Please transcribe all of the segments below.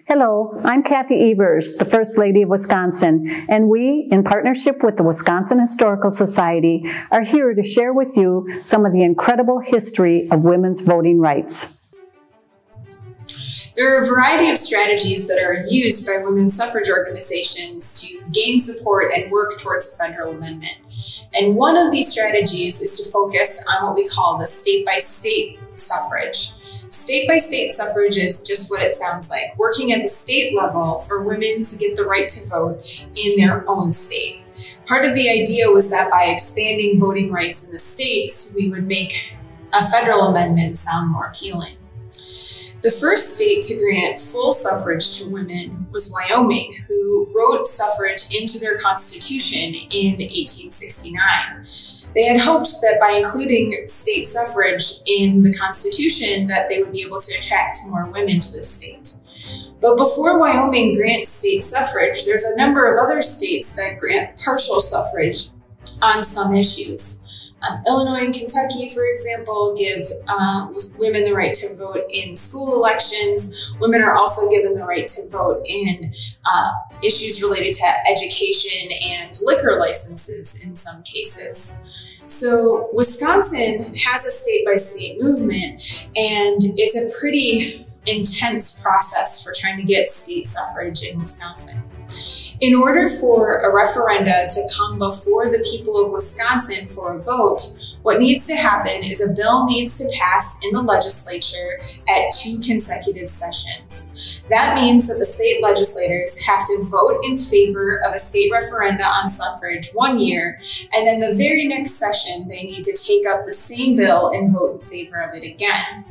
Hello, I'm Kathy Evers, the First Lady of Wisconsin, and we, in partnership with the Wisconsin Historical Society, are here to share with you some of the incredible history of women's voting rights. There are a variety of strategies that are used by women's suffrage organizations to gain support and work towards a federal amendment. And one of these strategies is to focus on what we call the state-by-state suffrage. State-by-state suffrage is just what it sounds like, working at the state level for women to get the right to vote in their own state. Part of the idea was that by expanding voting rights in the states, we would make a federal amendment sound more appealing. The first state to grant full suffrage to women was Wyoming, who wrote suffrage into their constitution in 1869. They had hoped that by including state suffrage in the constitution that they would be able to attract more women to the state. But before Wyoming grants state suffrage, there's a number of other states that grant partial suffrage on some issues. Illinois and Kentucky, for example, give women the right to vote in school elections. Women are also given the right to vote in issues related to education and liquor licenses in some cases. So Wisconsin has a state-by-state movement, and it's a pretty intense process for trying to get state suffrage in Wisconsin. In order for a referenda to come before the people of Wisconsin for a vote, what needs to happen is a bill needs to pass in the legislature at 2 consecutive sessions. That means that the state legislators have to vote in favor of a state referenda on suffrage 1 year, and then the very next session, they need to take up the same bill and vote in favor of it again.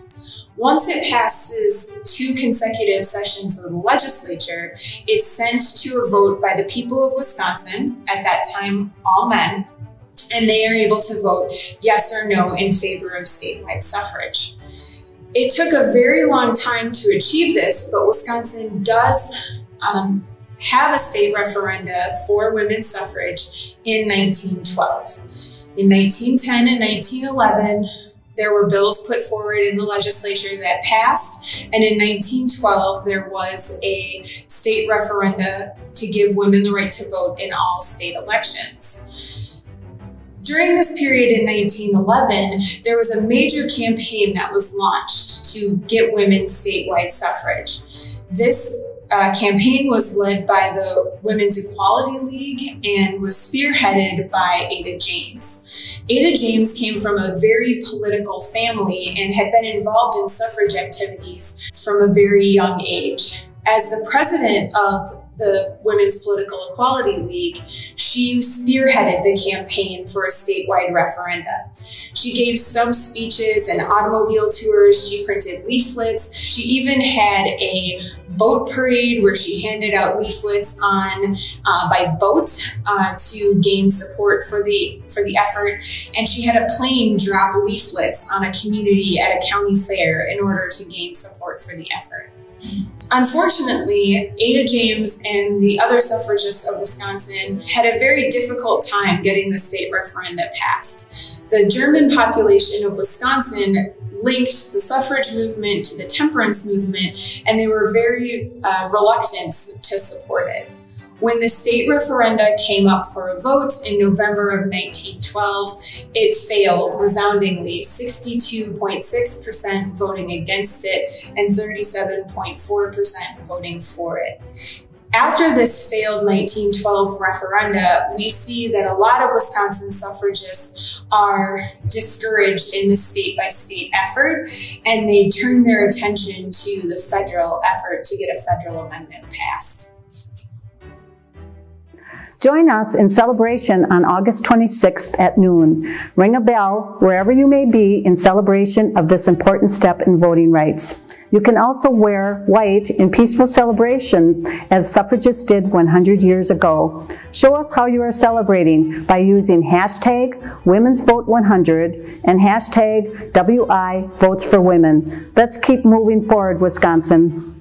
Once it passes 2 consecutive sessions of the legislature, it's sent to a vote by the people of Wisconsin, at that time all men, and they are able to vote yes or no in favor of statewide suffrage. It took a very long time to achieve this, but Wisconsin does have a state referenda for women's suffrage in 1912. In 1910 and 1911, there were bills put forward in the legislature that passed, and in 1912 there was a state referenda to give women the right to vote in all state elections. During this period in 1911, there was a major campaign that was launched to get women statewide suffrage. This campaign was led by the Women's Equality League and was spearheaded by Ada James. Ada James came from a very political family and had been involved in suffrage activities from a very young age. As the president of the Women's Political Equality League, she spearheaded the campaign for a statewide referenda. She gave stump speeches and automobile tours. She printed leaflets. She even had a boat parade where she handed out leaflets by boat to gain support for the effort. And she had a plane drop leaflets on a community at a county fair in order to gain support for the effort. Unfortunately, Ada James and the other suffragists of Wisconsin had a very difficult time getting the state referenda passed. The German population of Wisconsin linked the suffrage movement to the temperance movement, and they were very reluctant to support it. When the state referenda came up for a vote in November of 1912, it failed resoundingly, 62.6% voting against it and 37.4% voting for it. After this failed 1912 referenda, we see that a lot of Wisconsin suffragists are discouraged in the state-by-state effort, and they turn their attention to the federal effort to get a federal amendment passed. Join us in celebration on August 26th at noon. Ring a bell wherever you may be in celebration of this important step in voting rights. You can also wear white in peaceful celebrations as suffragists did 100 years ago. Show us how you are celebrating by using hashtag Women'sVote100 and hashtag WI Votes for Women. Let's keep moving forward, Wisconsin.